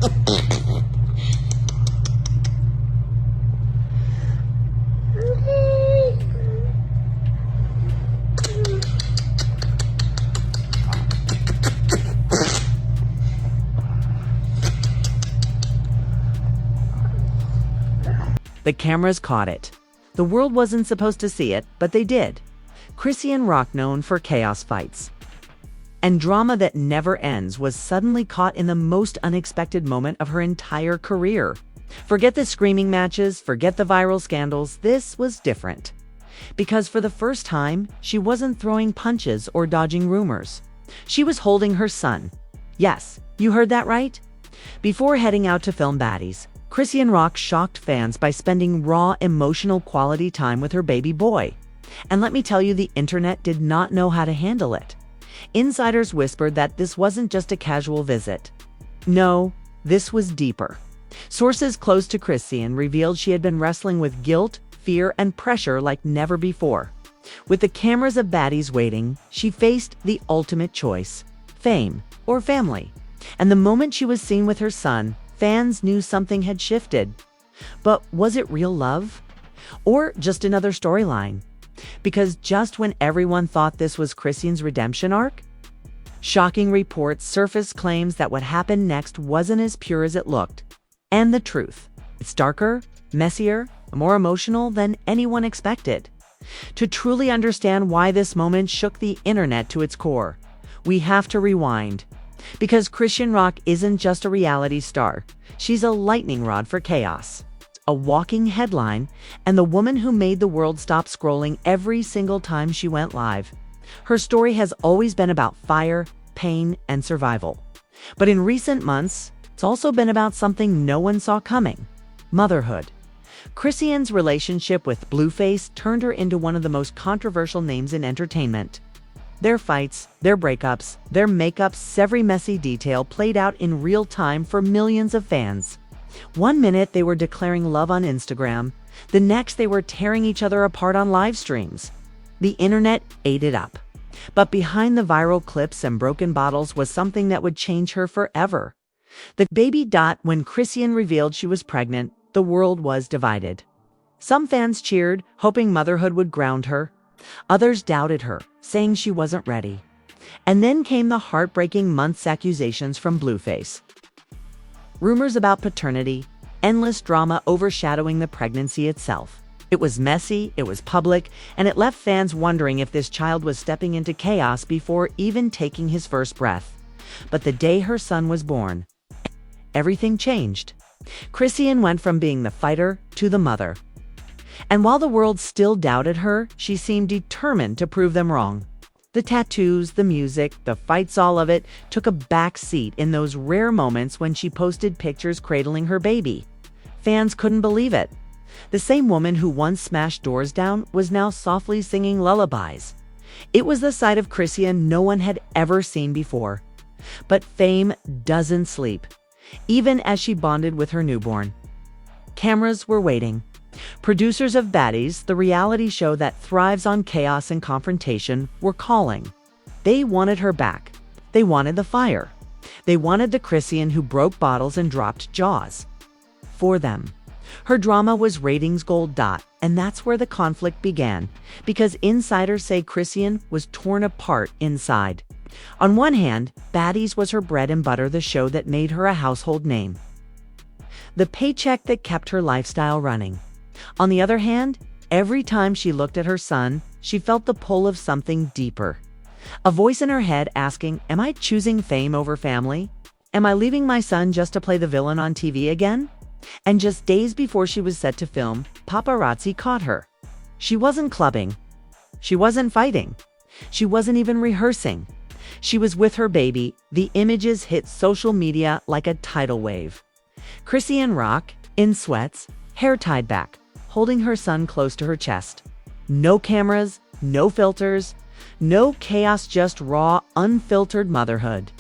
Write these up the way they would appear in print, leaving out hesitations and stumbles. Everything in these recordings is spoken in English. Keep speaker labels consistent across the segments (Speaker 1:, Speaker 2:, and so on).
Speaker 1: The cameras caught it. The world wasn't supposed to see it, but they did. Chrisean rock known for chaos fights and drama that never ends was suddenly caught in the most unexpected moment of her entire career. Forget the screaming matches, forget the viral scandals, this was different. Because for the first time, she wasn't throwing punches or dodging rumors. She was holding her son. Yes, you heard that right. Before heading out to film Baddies, Chrisean Rock shocked fans by spending raw, emotional quality time with her baby boy. And let me tell you, the internet did not know how to handle it. Insiders whispered that this wasn't just a casual visit. No, this was deeper. Sources close to Chrisean revealed she had been wrestling with guilt, fear, and pressure like never before. With the cameras of Baddies waiting, she faced the ultimate choice: fame or family. And the moment she was seen with her son, fans knew something had shifted. But was it real love? Or just another storyline? Because just when everyone thought this was Chrisean's redemption arc, shocking reports surfaced claims that what happened next wasn't as pure as it looked. And the truth, it's darker, messier, more emotional than anyone expected. To truly understand why this moment shook the internet to its core, we have to rewind. Because Chrisean Rock isn't just a reality star, she's a lightning rod for chaos, a walking headline, and the woman who made the world stop scrolling every single time she went live. Her story has always been about fire, pain, and survival. But in recent months, it's also been about something no one saw coming: motherhood. Chrisean's relationship with Blueface turned her into one of the most controversial names in entertainment. Their fights, their breakups, their makeups, every messy detail played out in real time for millions of fans. One minute they were declaring love on Instagram, the next they were tearing each other apart on live streams. The internet ate it up. But behind the viral clips and broken bottles was something that would change her forever. The baby dot. When Chrisean revealed she was pregnant, the world was divided. Some fans cheered, hoping motherhood would ground her. Others doubted her, saying she wasn't ready. And then came the heartbreaking months' accusations from Blueface. Rumors about paternity, endless drama overshadowing the pregnancy itself. It was messy, it was public, and it left fans wondering if this child was stepping into chaos before even taking his first breath. But the day her son was born, everything changed. Chrisean went from being the fighter to the mother. And while the world still doubted her, she seemed determined to prove them wrong. The tattoos, the music, the fights, all of it took a back seat in those rare moments when she posted pictures cradling her baby. Fans couldn't believe it. The same woman who once smashed doors down was now softly singing lullabies. It was the side of Chrisean no one had ever seen before. But fame doesn't sleep, even as she bonded with her newborn. Cameras were waiting. Producers of Baddies, the reality show that thrives on chaos and confrontation, were calling. They wanted her back. They wanted the fire. They wanted the Chrisean who broke bottles and dropped jaws. For them, her drama was ratings gold. And that's where the conflict began, because insiders say Chrisean was torn apart inside. On one hand, Baddies was her bread and butter, the show that made her a household name, the paycheck that kept her lifestyle running. On the other hand, every time she looked at her son, she felt the pull of something deeper. A voice in her head asking, am I choosing fame over family? Am I leaving my son just to play the villain on TV again? And just days before she was set to film, paparazzi caught her. She wasn't clubbing. She wasn't fighting. She wasn't even rehearsing. She was with her baby. The images hit social media like a tidal wave. Chrisean Rock, in sweats, hair tied back, holding her son close to her chest. No cameras, no filters, no chaos, just raw, unfiltered motherhood.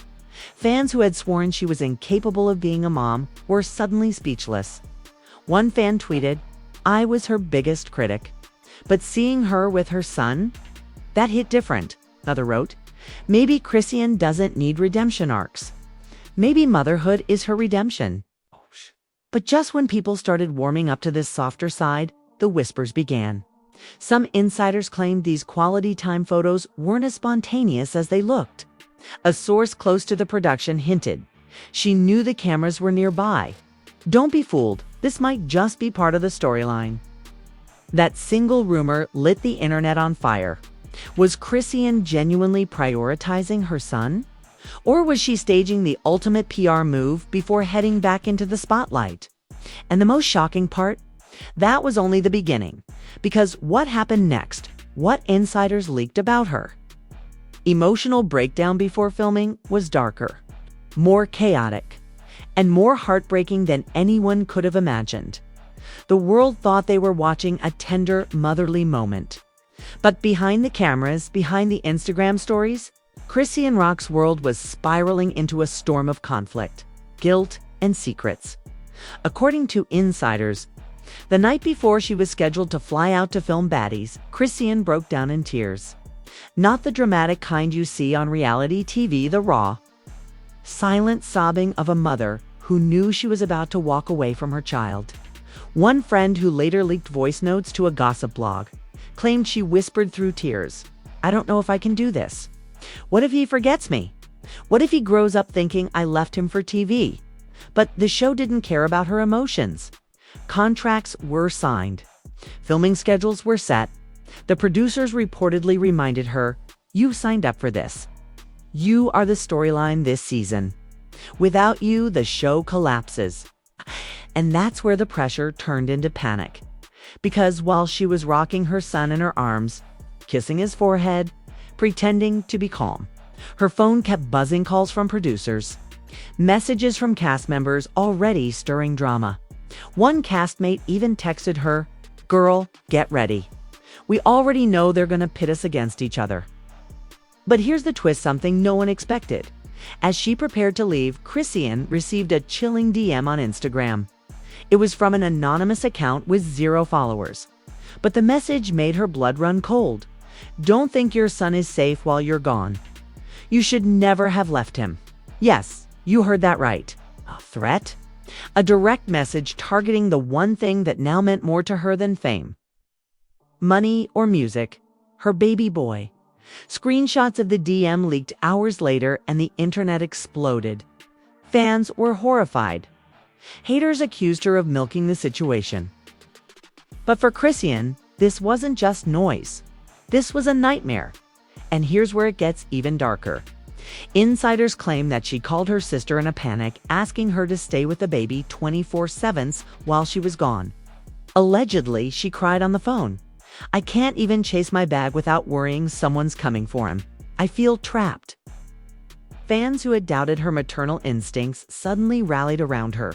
Speaker 1: Fans who had sworn she was incapable of being a mom were suddenly speechless. One fan tweeted, I was her biggest critic, but seeing her with her son, that hit different. Another wrote, maybe Chrisean doesn't need redemption arcs. Maybe motherhood is her redemption. But just when people started warming up to this softer side, the whispers began. Some insiders claimed these quality time photos weren't as spontaneous as they looked. A source close to the production hinted she knew the cameras were nearby. Don't be fooled, this might just be part of the storyline. That single rumor lit the internet on fire. Was Chrisean genuinely prioritizing her son? Or was she staging the ultimate PR move before heading back into the spotlight? And the most shocking part? That was only the beginning. Because what happened next? What insiders leaked about her? Emotional breakdown before filming was darker, more chaotic, and more heartbreaking than anyone could have imagined. The world thought they were watching a tender, motherly moment. But behind the cameras, behind the Instagram stories, Chrisean Rock's world was spiraling into a storm of conflict, guilt, and secrets. According to insiders, the night before she was scheduled to fly out to film Baddies, Chrisean broke down in tears. Not the dramatic kind you see on reality TV, the raw, silent sobbing of a mother who knew she was about to walk away from her child. One friend who later leaked voice notes to a gossip blog claimed she whispered through tears, "I don't know if I can do this. What if he forgets me? What if he grows up thinking I left him for TV?" But the show didn't care about her emotions. Contracts were signed. Filming schedules were set. The producers reportedly reminded her, "You signed up for this. You are the storyline this season. Without you, the show collapses." And that's where the pressure turned into panic. Because while she was rocking her son in her arms, kissing his forehead, pretending to be calm, her phone kept buzzing calls from producers, messages from cast members already stirring drama. One castmate even texted her, "Girl, get ready. We already know they're gonna pit us against each other." But here's the twist, something no one expected. As she prepared to leave, Chrisean received a chilling DM on Instagram. It was from an anonymous account with 0 followers. But the message made her blood run cold. "Don't think your son is safe while you're gone. You should never have left him." Yes, you heard that right. A threat? A direct message targeting the one thing that now meant more to her than fame. Money or music. Her baby boy. Screenshots of the DM leaked hours later and the internet exploded. Fans were horrified. Haters accused her of milking the situation. But for Chrisean, this wasn't just noise. This was a nightmare. And here's where it gets even darker. Insiders claim that she called her sister in a panic, asking her to stay with the baby 24/7 while she was gone. Allegedly, she cried on the phone, "I can't even chase my bag without worrying someone's coming for him. I feel trapped." Fans who had doubted her maternal instincts suddenly rallied around her.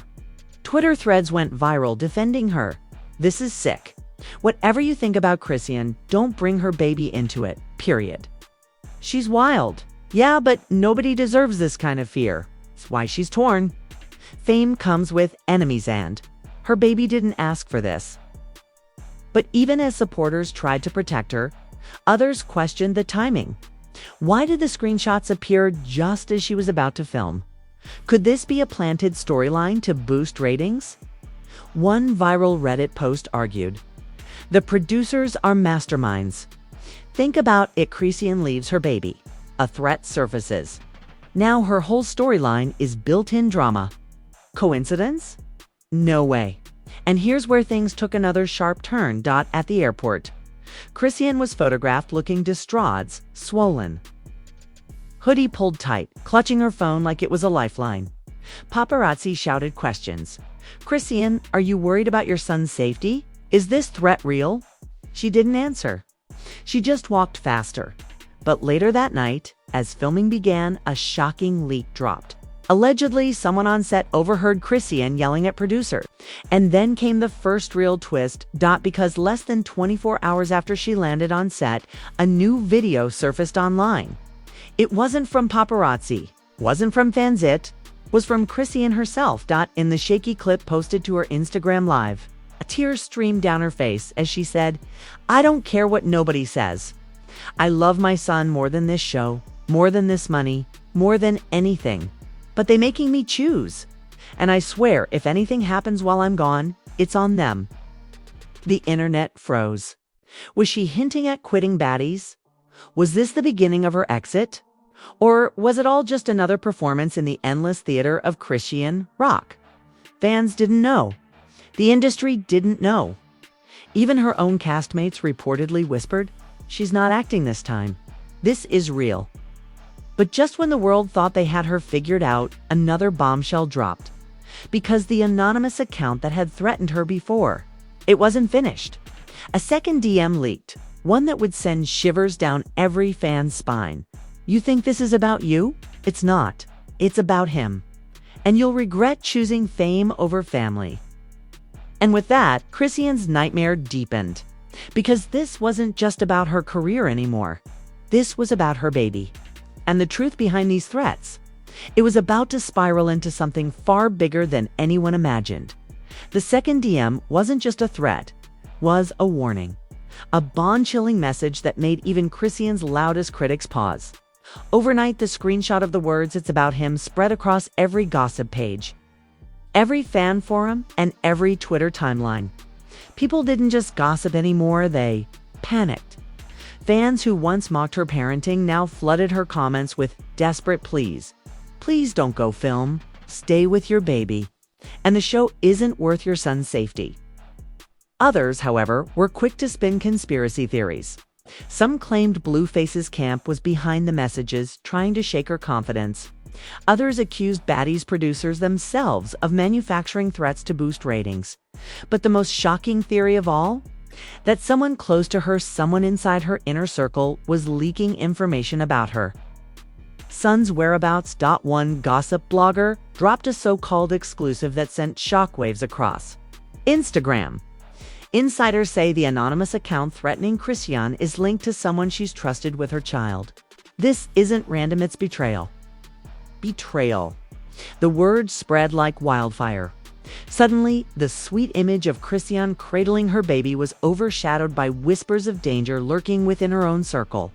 Speaker 1: Twitter threads went viral defending her. "This is sick. Whatever you think about Chrisean, don't bring her baby into it, period. She's wild. Yeah, but nobody deserves this kind of fear. It's why she's torn. Fame comes with enemies and her baby didn't ask for this." But even as supporters tried to protect her, others questioned the timing. Why did the screenshots appear just as she was about to film? Could this be a planted storyline to boost ratings? One viral Reddit post argued, "The producers are masterminds. Think about it, Chrisean leaves her baby. A threat surfaces. Now her whole storyline is built-in drama. Coincidence? No way." And here's where things took another sharp turn. At the airport, Chrisean was photographed looking distraught, swollen. Hoodie pulled tight, clutching her phone like it was a lifeline. Paparazzi shouted questions. "Chrisean, are you worried about your son's safety? Is this threat real?" She didn't answer. She just walked faster. But later that night, as filming began, a shocking leak dropped. Allegedly, someone on set overheard Chrisean yelling at producers. And then came the first real twist. Because less than 24 hours after she landed on set, a new video surfaced online. It wasn't from paparazzi, wasn't from fans, it was from Chrisean herself. In the shaky clip posted to her Instagram Live, a tear streamed down her face as she said, "I don't care what nobody says. I love my son more than this show, more than this money, more than anything. but they making me choose. And I swear, if anything happens while I'm gone, it's on them. The internet froze. Was she hinting at quitting Baddies? Was this the beginning of her exit? Or was it all just another performance in the endless theater of Chrisean rock? Fans didn't know. The industry didn't know. Even her own castmates reportedly whispered, "She's not acting this time. This is real." But just when the world thought they had her figured out, another bombshell dropped. Because the anonymous account that had threatened her before, it wasn't finished. A second DM leaked, one that would send shivers down every fan's spine. You think this is about you? It's not. It's about him. And you'll regret choosing fame over family. And with that, Chrisean's nightmare deepened. Because this wasn't just about her career anymore. This was about her baby. And the truth behind these threats. It was about to spiral into something far bigger than anyone imagined. The second DM wasn't just a threat, was a warning. A bone-chilling message that made even Chrisean's loudest critics pause. Overnight, the screenshot of the words "it's about him" spread across every gossip page, every fan forum, and every Twitter timeline. People didn't just gossip anymore, they panicked. Fans who once mocked her parenting now flooded her comments with desperate pleas. "Please don't go film. Stay with your baby. And the show isn't worth your son's safety." Others, however, were quick to spin conspiracy theories. Some claimed Blueface's camp was behind the messages, trying to shake her confidence. Others accused Baddies producers themselves of manufacturing threats to boost ratings. But the most shocking theory of all? That someone close to her, someone inside her inner circle, was leaking information about her. Son's whereabouts. One gossip blogger dropped a so-called exclusive that sent shockwaves across Instagram. Insiders say the anonymous account threatening Chrisean is linked to someone she's trusted with her child. This isn't random, it's betrayal. Betrayal. The word spread like wildfire. Suddenly, the sweet image of Chrisean cradling her baby was overshadowed by whispers of danger lurking within her own circle.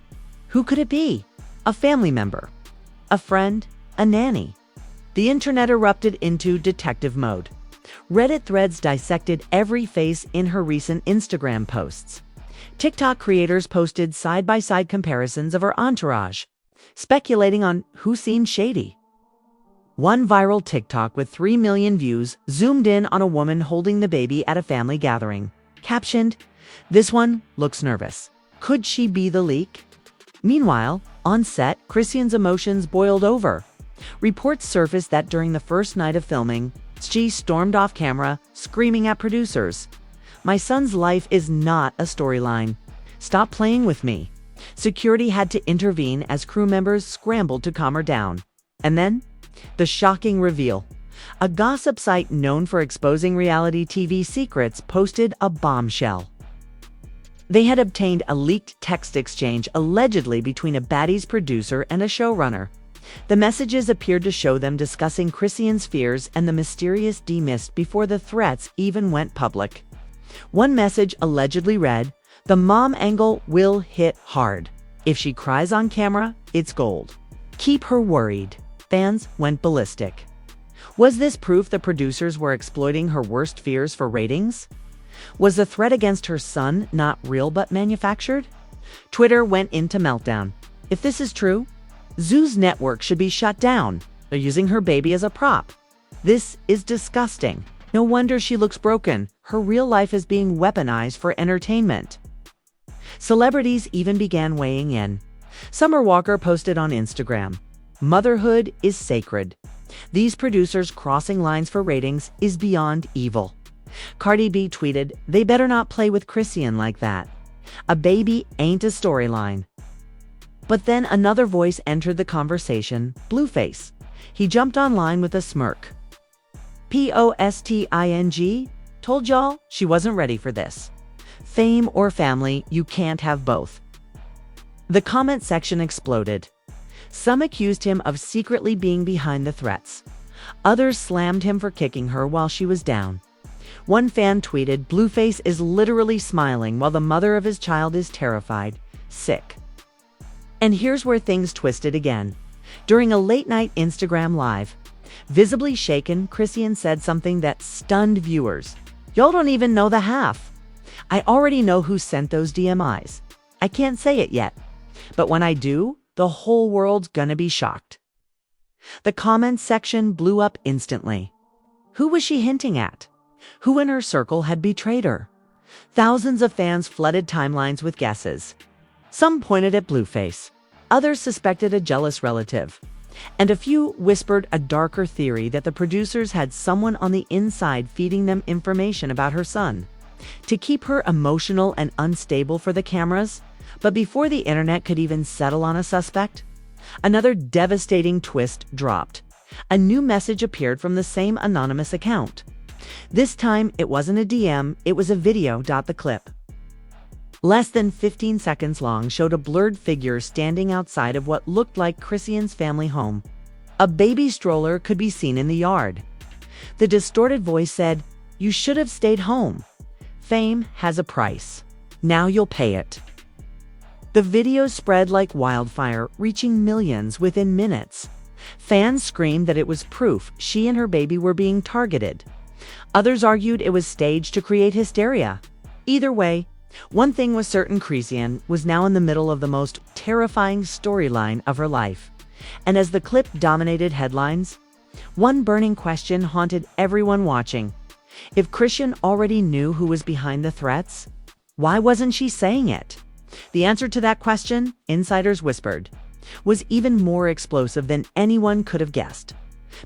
Speaker 1: Who could it be? A family member? A friend? A nanny? The internet erupted into detective mode. Reddit threads dissected every face in her recent Instagram posts. TikTok creators posted side-by-side comparisons of her entourage, speculating on who seemed shady. One viral TikTok with 3 million views zoomed in on a woman holding the baby at a family gathering. Captioned, "This one looks nervous. Could she be the leak?" Meanwhile, on set, Chrisean's emotions boiled over. Reports surfaced that during the first night of filming, she stormed off camera, screaming at producers, "My son's life is not a storyline. Stop playing with me." Security had to intervene as crew members scrambled to calm her down. And then, the shocking reveal. A gossip site known for exposing reality TV secrets posted a bombshell. They had obtained a leaked text exchange allegedly between a Baddies producer and a showrunner. The messages appeared to show them discussing Chrisean's fears and the mysterious demist before the threats even went public. One message allegedly read, "The mom angle will hit hard. If she cries on camera, it's gold. Keep her worried." Fans went ballistic. Was this proof the producers were exploiting her worst fears for ratings? Was the threat against her son not real but manufactured? Twitter went into meltdown. If this is true, Zoo's network should be shut down. They're using her baby as a prop. This is disgusting. No wonder she looks broken. Her real life is being weaponized for entertainment. Celebrities even began weighing in. Summer Walker posted on Instagram, "Motherhood is sacred. These producers crossing lines for ratings is beyond evil." Cardi B tweeted, "They better not play with Chrisean like that. A baby ain't a storyline." But then another voice entered the conversation, Blueface. He jumped online with a smirk. "Posting, told y'all she wasn't ready for this. Fame or family, you can't have both." The comment section exploded. Some accused him of secretly being behind the threats. Others slammed him for kicking her while she was down. One fan tweeted, "Blueface is literally smiling while the mother of his child is terrified. Sick." And here's where things twisted again. During a late-night Instagram live, Visibly shaken, Chrisean said something that stunned viewers. "Y'all don't even know the half. I already know who sent those DMIs. I can't say it yet, but when I do, the whole world's gonna be shocked." The comments section blew up instantly. Who was she hinting at? Who in her circle had betrayed her? Thousands of fans flooded timelines with guesses. Some pointed at Blueface. Others suspected a jealous relative. And a few whispered a darker theory that the producers had someone on the inside feeding them information about her son, to keep her emotional and unstable for the cameras. But before the internet could even settle on a suspect, another devastating twist dropped. A new message appeared from the same anonymous account. This time, it wasn't a DM, it was a video. The clip, less than 15 seconds long, showed a blurred figure standing outside of what looked like Chrisean's family home. A baby stroller could be seen in the yard. The distorted voice said, "You should have stayed home. Fame has a price. Now you'll pay it." The video spread like wildfire, reaching millions within minutes. Fans screamed that it was proof she and her baby were being targeted. Others argued it was staged to create hysteria. Either way, one thing was certain: Chrisean was now in the middle of the most terrifying storyline of her life. And as the clip dominated headlines, one burning question haunted everyone watching. If Chrisean already knew who was behind the threats, why wasn't she saying it? The answer to that question, insiders whispered, was even more explosive than anyone could have guessed.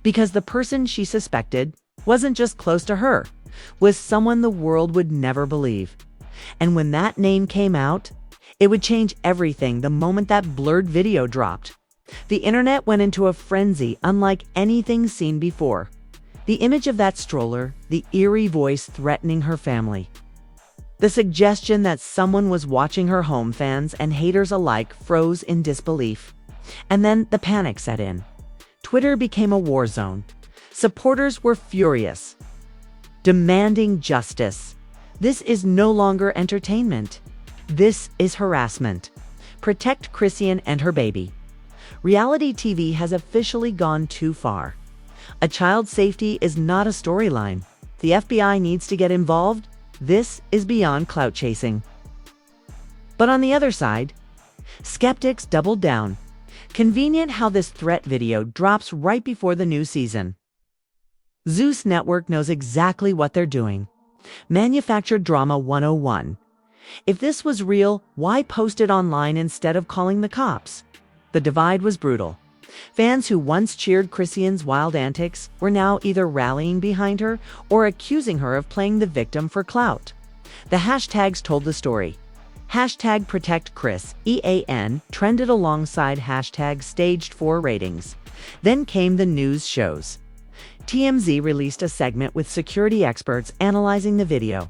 Speaker 1: Because the person she suspected wasn't just close to her, was someone the world would never believe. And when that name came out, it would change everything the moment that blurred video dropped. The internet went into a frenzy unlike anything seen before. The image of that stroller, the eerie voice threatening her family, the suggestion that someone was watching her home, fans and haters alike froze in disbelief. And then the panic set in. Twitter became a war zone. Supporters were furious, demanding justice. This is no longer entertainment. This is harassment. Protect Chrisean and her baby. Reality TV has officially gone too far. A child's safety is not a storyline. The FBI needs to get involved. This is beyond clout chasing. But on the other side, skeptics doubled down. Convenient how this threat video drops right before the new season. Zeus Network knows exactly what they're doing. Manufactured drama 101. If this was real, why post it online instead of calling the cops? The divide was brutal. Fans who once cheered Chrisean's wild antics were now either rallying behind her or accusing her of playing the victim for clout. The hashtags told the story. Hashtag Protect Chris, EAN, trended alongside hashtag Staged 4 ratings. Then came the news shows. TMZ released a segment with security experts analyzing the video.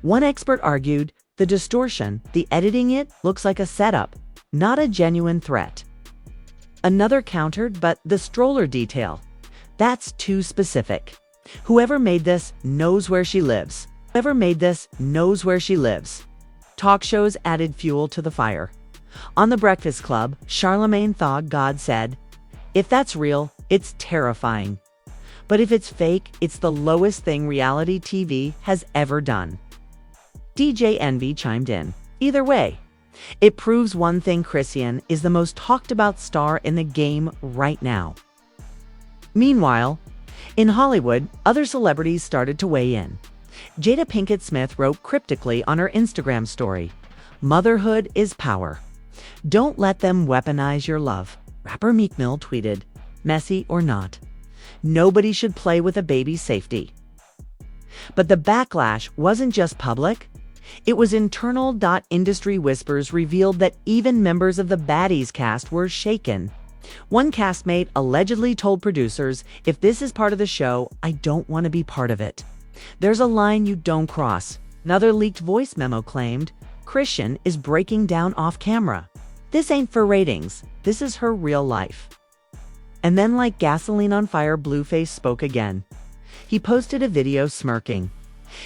Speaker 1: One expert argued, the distortion, the editing, it looks like a setup, not a genuine threat. Another countered, but the stroller detail, that's too specific. Whoever made this knows where she lives. Whoever made this knows where she lives. Talk shows added fuel to the fire. On The Breakfast Club, Charlemagne God said, "If that's real, it's terrifying. But if it's fake, it's the lowest thing reality TV has ever done." DJ Envy chimed in. Either way, it proves one thing: Chrisean is the most talked about star in the game right now. Meanwhile, in Hollywood, other celebrities started to weigh in. Jada Pinkett Smith wrote cryptically on her Instagram story, "Motherhood is power. Don't let them weaponize your love." Rapper Meek Mill tweeted, "Messy or not, nobody should play with a baby's safety." But the backlash wasn't just public. It was internal. Industry whispers revealed that even members of the Baddies cast were shaken. One castmate allegedly told producers, "If this is part of the show, I don't want to be part of it. There's a line you don't cross." Another leaked voice memo claimed, "Chrisean is breaking down off camera. This ain't for ratings. This is her real life." And then, like gasoline on fire, Blueface spoke again. He posted a video smirking,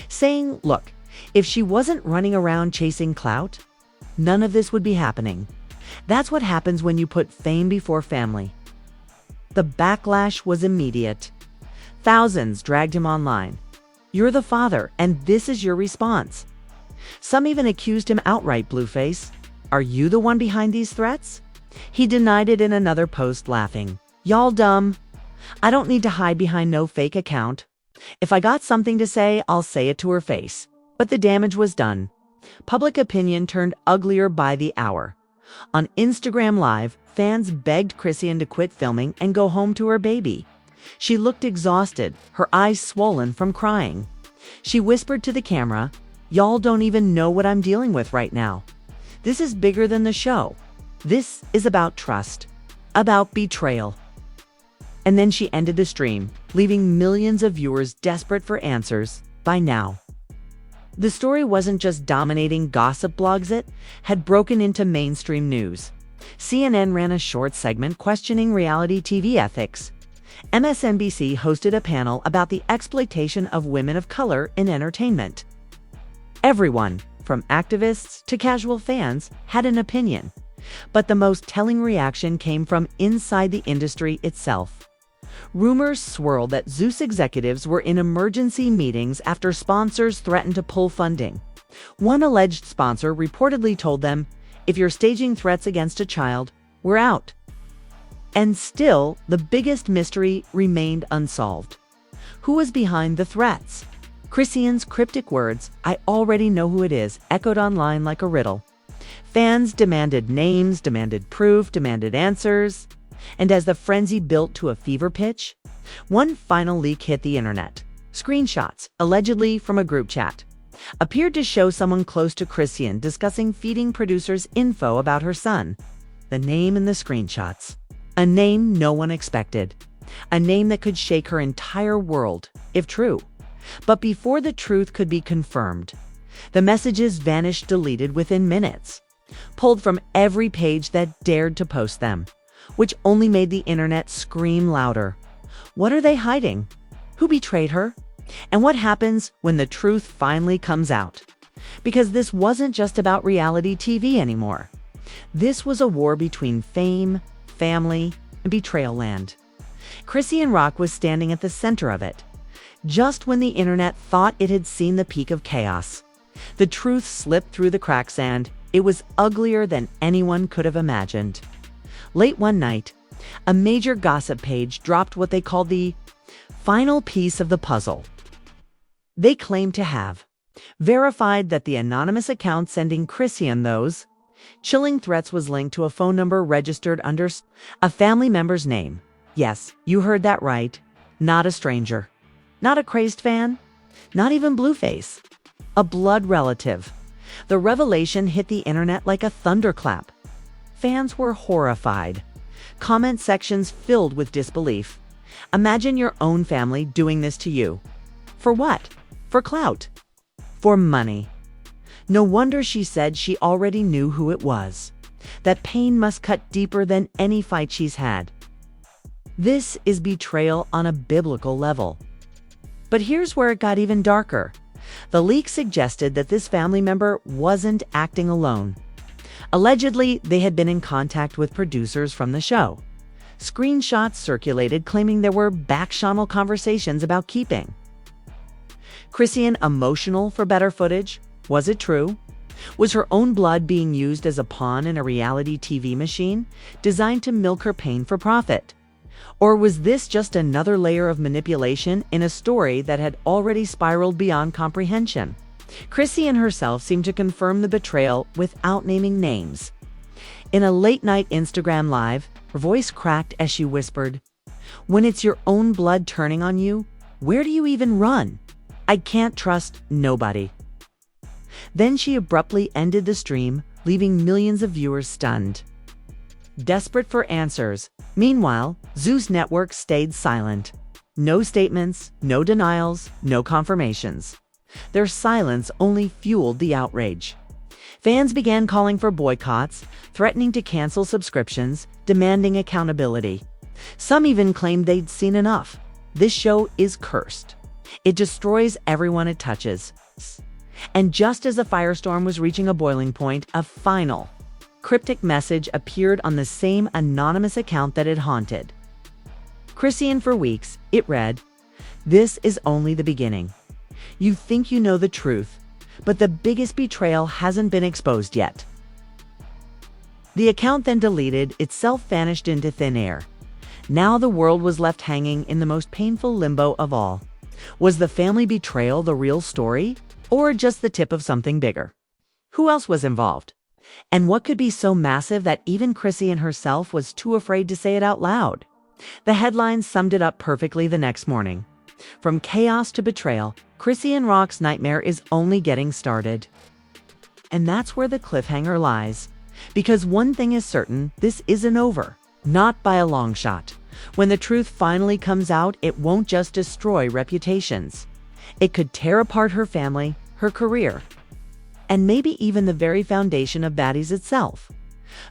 Speaker 1: saying, "Look, if she wasn't running around chasing clout, none of this would be happening. That's what happens when you put fame before family." The backlash was immediate. Thousands dragged him online. "You're the father, and this is your response." Some even accused him outright, Blueface. "Are you the one behind these threats?" He denied it in another post, laughing. "Y'all dumb. I don't need to hide behind no fake account. If I got something to say, I'll say it to her face." But the damage was done. Public opinion turned uglier by the hour. On Instagram Live, fans begged Chrisean to quit filming and go home to her baby. She looked exhausted, her eyes swollen from crying. She whispered to the camera, "Y'all don't even know what I'm dealing with right now. This is bigger than the show. This is about trust, about betrayal." And then she ended the stream, leaving millions of viewers desperate for answers by now. The story wasn't just dominating gossip blogs, it had broken into mainstream news. CNN ran a short segment questioning reality TV ethics. MSNBC hosted a panel about the exploitation of women of color in entertainment. Everyone, from activists to casual fans, had an opinion. But the most telling reaction came from inside the industry itself. Rumors swirled that Zeus executives were in emergency meetings after sponsors threatened to pull funding. One alleged sponsor reportedly told them, "If you're staging threats against a child, we're out." And still, the biggest mystery remained unsolved. Who was behind the threats? Chrisean's cryptic words, "I already know who it is," echoed online like a riddle. Fans demanded names, demanded proof, demanded answers. And as the frenzy built to a fever pitch, one final leak hit the internet. Screenshots, allegedly from a group chat, appeared to show someone close to Chrisean discussing feeding producers info about her son. The name in the screenshots. A name no one expected. A name that could shake her entire world, if true. But before the truth could be confirmed, the messages vanished, deleted within minutes, pulled from every page that dared to post them, which only made the internet scream louder. What are they hiding? Who betrayed her? And what happens when the truth finally comes out? Because this wasn't just about reality TV anymore. This was a war between fame, family, and betrayal land. Chrisean Rock was standing at the center of it. Just when the internet thought it had seen the peak of chaos, the truth slipped through the cracks, and it was uglier than anyone could have imagined. Late one night, a major gossip page dropped what they called the final piece of the puzzle. They claimed to have verified that the anonymous account sending Chrisean those chilling threats was linked to a phone number registered under a family member's name. Yes, you heard that right. Not a stranger. Not a crazed fan. Not even Blueface. A blood relative. The revelation hit the internet like a thunderclap. Fans were horrified. Comment sections filled with disbelief. Imagine your own family doing this to you. For what? For clout. For money. No wonder she said she already knew who it was. That pain must cut deeper than any fight she's had. This is betrayal on a biblical level. But here's where it got even darker. The leak suggested that this family member wasn't acting alone. Allegedly, they had been in contact with producers from the show. Screenshots circulated claiming there were back-channel conversations about keeping Chrisean emotional for better footage. Was it true? Was her own blood being used as a pawn in a reality TV machine designed to milk her pain for profit? Or was this just another layer of manipulation in a story that had already spiraled beyond comprehension? Chrisean herself seemed to confirm the betrayal without naming names. In a late-night Instagram Live, her voice cracked as she whispered, "When it's your own blood turning on you, where do you even run? I can't trust nobody." Then she abruptly ended the stream, leaving millions of viewers stunned, desperate for answers. Meanwhile, Zeus Network stayed silent. No statements, no denials, no confirmations. Their silence only fueled the outrage. Fans began calling for boycotts, threatening to cancel subscriptions, demanding accountability. Some even claimed they'd seen enough. This show is cursed. It destroys everyone it touches. And just as the firestorm was reaching a boiling point, a final, cryptic message appeared on the same anonymous account that had haunted Chrisean for weeks, it read, "This is only the beginning. You think you know the truth, but the biggest betrayal hasn't been exposed yet." The account then deleted, itself vanished into thin air. Now the world was left hanging in the most painful limbo of all. Was the family betrayal the real story, or just the tip of something bigger? Who else was involved? And what could be so massive that even Chrisean herself was too afraid to say it out loud? The headlines summed it up perfectly the next morning. From chaos to betrayal, Chrisean Rock's nightmare is only getting started. And that's where the cliffhanger lies. Because one thing is certain, this isn't over. Not by a long shot. When the truth finally comes out, it won't just destroy reputations. It could tear apart her family, her career, and maybe even the very foundation of Baddies itself.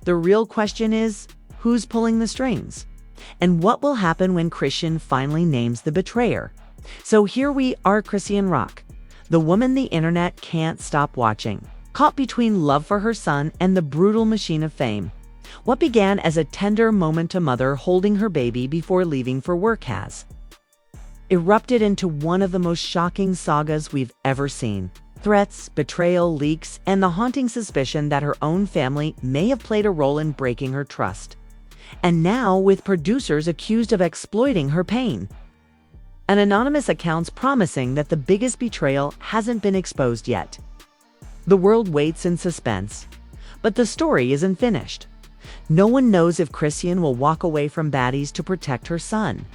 Speaker 1: The real question is, who's pulling the strings? And what will happen when Chrisean finally names the betrayer? So here we are, Chrisean Rock, the woman the internet can't stop watching, caught between love for her son and the brutal machine of fame. What began as a tender moment to mother holding her baby before leaving for work has erupted into one of the most shocking sagas we've ever seen. Threats, betrayal, leaks, and the haunting suspicion that her own family may have played a role in breaking her trust. And now, with producers accused of exploiting her pain. And anonymous accounts promising that the biggest betrayal hasn't been exposed yet. The world waits in suspense. But the story isn't finished. No one knows if Chrisean will walk away from Baddies to protect her son,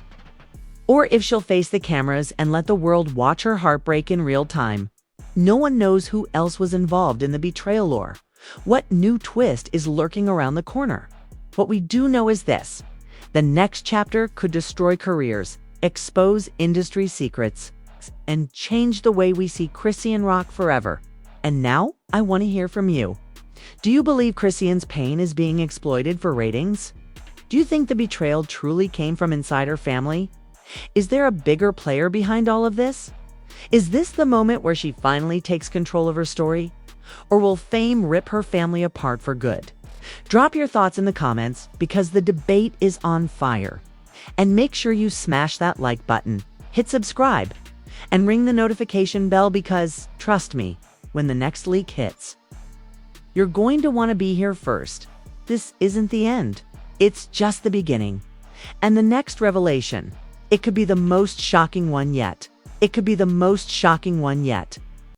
Speaker 1: or if she'll face the cameras and let the world watch her heartbreak in real time. No one knows who else was involved in the betrayal lore. What new twist is lurking around the corner? What we do know is this: the next chapter could destroy careers, expose industry secrets, and change the way we see Chrisean Rock forever. And now, I want to hear from you. Do you believe Chrisean's pain is being exploited for ratings? Do you think the betrayal truly came from inside her family? Is there a bigger player behind all of this? Is this the moment where she finally takes control of her story? Or will fame rip her family apart for good? Drop your thoughts in the comments, because the debate is on fire. And make sure you smash that like button, hit subscribe, and ring the notification bell, because, trust me, when the next leak hits, you're going to want to be here first. This isn't the end. It's just the beginning. And the next revelation, it could be the most shocking one yet. It could be the most shocking one yet.